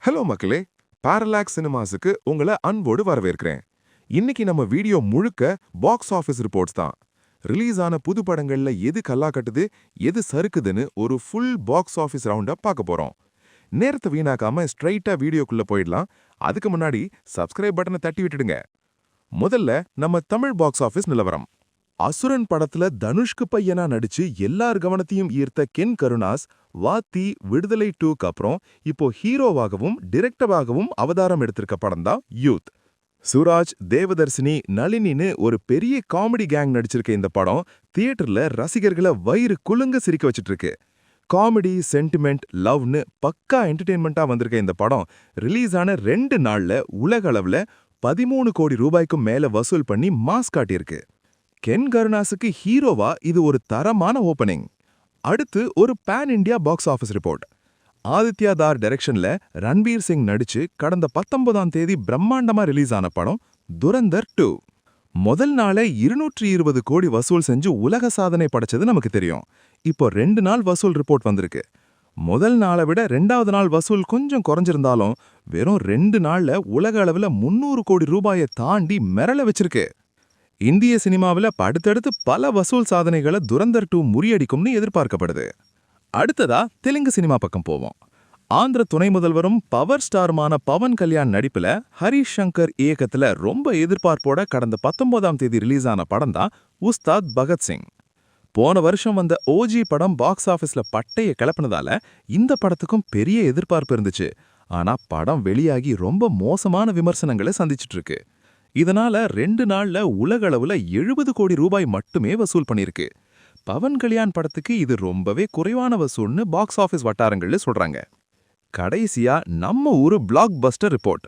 Hello மக்களே, பாரலாக்ஸ் சினிமாஸுக்கு உங்களை அன்போடு வரவேற்கிறேன். இன்னைக்கு நம்ம வீடியோ முழுக்க பாக்ஸ் ஆஃபீஸ் ரிப்போர்ட்ஸ் தான். ரிலீஸ் ஆன புது படங்கள்ல எது கல்லா கட்டுது, எது சறுக்குதுன்னு ஒரு ஃபுல் பாக்ஸ் ஆஃபீஸ் ரவுண்டப் பார்க்க போறோம். நேரத்தை வீணாக்காம ஸ்ட்ரைட்டா வீடியோக்குள்ள போயிடலாம். அதுக்கு முன்னாடி சப்ஸ்கிரைப் பட்டனை தட்டி விட்டுடுங்க. முதல்ல நம்ம தமிழ் பாக்ஸ் ஆஃபீஸ் நிலவரம். அசுரன் படத்துல தனுஷ்க்கு பையனா நடிச்சு எல்லார் கவனத்தையும் ஈர்த்த கென் கருணாஸ் வாத்தி விடுதலை 2க்கு அப்புறம் இப்போ ஹீரோவாகவும் டிரெக்டராகவும் அவதாரம் எடுத்திருக்க படம் தான் யூத். சுராஜ், தேவதர்சினி, நளினின்னு ஒரு பெரிய காமெடி கேங் நடிச்சிருக்க இந்த படம் தியேட்டர்ல ரசிகர்களை வயிறு குலுங்க சிரிக்க வச்சிட்டு இருக்கு. காமெடி, சென்டிமெண்ட், லவ்னு பக்கா என்டர்டெயின்மெண்டா வந்திருக்க இந்த படம் ரிலீஸ் ஆன 2 நாள்ல உலக அளவுல 13 கோடி ரூபாய்க்கும் மேல வசூல் பண்ணி மாஸ் காட்டியிருக்கு. கென் கருணாஸுக்கு ஹீரோவா இது ஒரு தரமான ஓபனிங். அடுத்து ஒரு pan India box office report. Aditya Dhar டைரக்ஷன்ல ரன்பீர் சிங் நடிச்சு கடந்த 19ஆம் தேதி பிரம்மாண்டமா ரிலீஸ் ஆன படம் துரந்தர் 2. முதல் நாளே 220 கோடி வசூல் செஞ்சு உலக சாதனை படைச்சது நமக்கு தெரியும். இப்போ 2 நாள் வசூல் ரிப்போர்ட் வந்திருக்கு. முதல் நாளை விட 2வது நாள் வசூல் கொஞ்சம் குறைஞ்சிருந்தாலும் வெறும் 2 நாள்ல உலக அளவுல 300 கோடி ரூபாயை தாண்டி மிரள வச்சிருக்கு. இந்திய சினிமாவில் அடுத்தடுத்து பல வசூல் சாதனைகளை துரந்தர் 2 முறியடிக்கும்னு எதிர்பார்க்கப்படுது. அடுத்ததா தெலுங்கு சினிமா பக்கம் போவோம். ஆந்திர துணை முதல்வரும் பவர் ஸ்டாருமான பவன் கல்யாண் நடிப்புல ஹரிஷ் சங்கர் இயக்கத்துல ரொம்ப எதிர்பார்ப்போட கடந்த 19ஆம் தேதி ரிலீஸ் ஆன படம் தான் உஸ்தாத் பகத்சிங். போன வருஷம் வந்த ஓஜி படம் பாக்ஸ் ஆஃபீஸ்ல பட்டைய கிளப்பினதால இந்த படத்துக்கும் பெரிய எதிர்பார்ப்பு இருந்துச்சு. ஆனா படம் வெளியாகி ரொம்ப மோசமான விமர்சனங்களை சந்திச்சிட்டு இருக்கு. இதனால 2 நாள்ல உலக அளவுல 70 கோடி ரூபாய் மட்டுமே வசூல் பண்ணிருக்கு. பவன் கல்யாண் படத்துக்கு இது ரொம்பவே குறைவான வசூல்னு பாக்ஸ் ஆஃபீஸ் வட்டாரங்கள்ல சொல்றாங்க. கடைசியா நம்ம ஒரு பிளாக் பஸ்டர் ரிப்போர்ட்.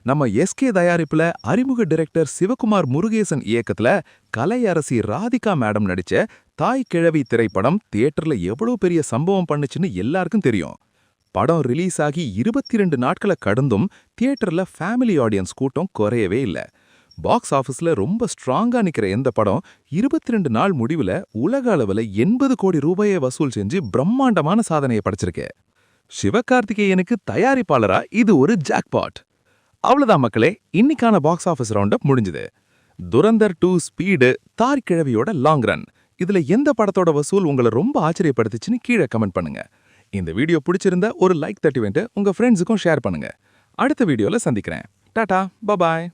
நம்ம எஸ்கே தயாரிப்புல அறிமுக டைரக்டர் சிவகுமார் முருகேசன் இயக்கத்துல கலையரசி ராதிகா மேடம் நடிச்ச தாய் கிழவி திரைப்படம் தியேட்டர்ல எவ்வளவு பெரிய சம்பவம் பண்ணுச்சுன்னு எல்லாருக்கும் தெரியும். படம் ரிலீஸ் ஆகி 22 நாட்களை கடந்தும் தியேட்டர்ல ஃபேமிலி ஆடியன்ஸ் கூட்டம் குறையவே இல்லை. பாக்ஸ் ஆஃபீஸ்ல ரொம்ப ஸ்ட்ராங்கா நிக்கிற எந்த படம் 22 நாள் முடிவுல உலக அளவுல 80 கோடி ரூபாயை வசூல் செஞ்சு பிரம்மாண்டமான சாதனையை படைச்சிருக்கு. சிவகார்த்திகேயனுக்கு தயாரிப்பாளரா இது ஒரு ஜாக்பாட். அவ்வளவுதான் மக்களே, இன்னைக்கான பாக்ஸ் ஆஃபீஸ் ரவுண்டப் முடிஞ்சது. துரந்தர் 2 ஸ்பீடு, தார் கிழவியோட லாங் ரன், இதுல எந்த படத்தோட வசூல் உங்களை ரொம்ப ஆச்சரியப்படுத்துச்சுன்னு கீழே கமெண்ட் பண்ணுங்க. இந்த வீடியோ பிடிச்சிருந்தா ஒரு லைக் தட்டி விட்டு உங்க ஃப்ரெண்ட்ஸுக்கும் ஷேர் பண்ணுங்க. அடுத்த வீடியோல சந்திக்கிறேன். டாடா, பபாய்.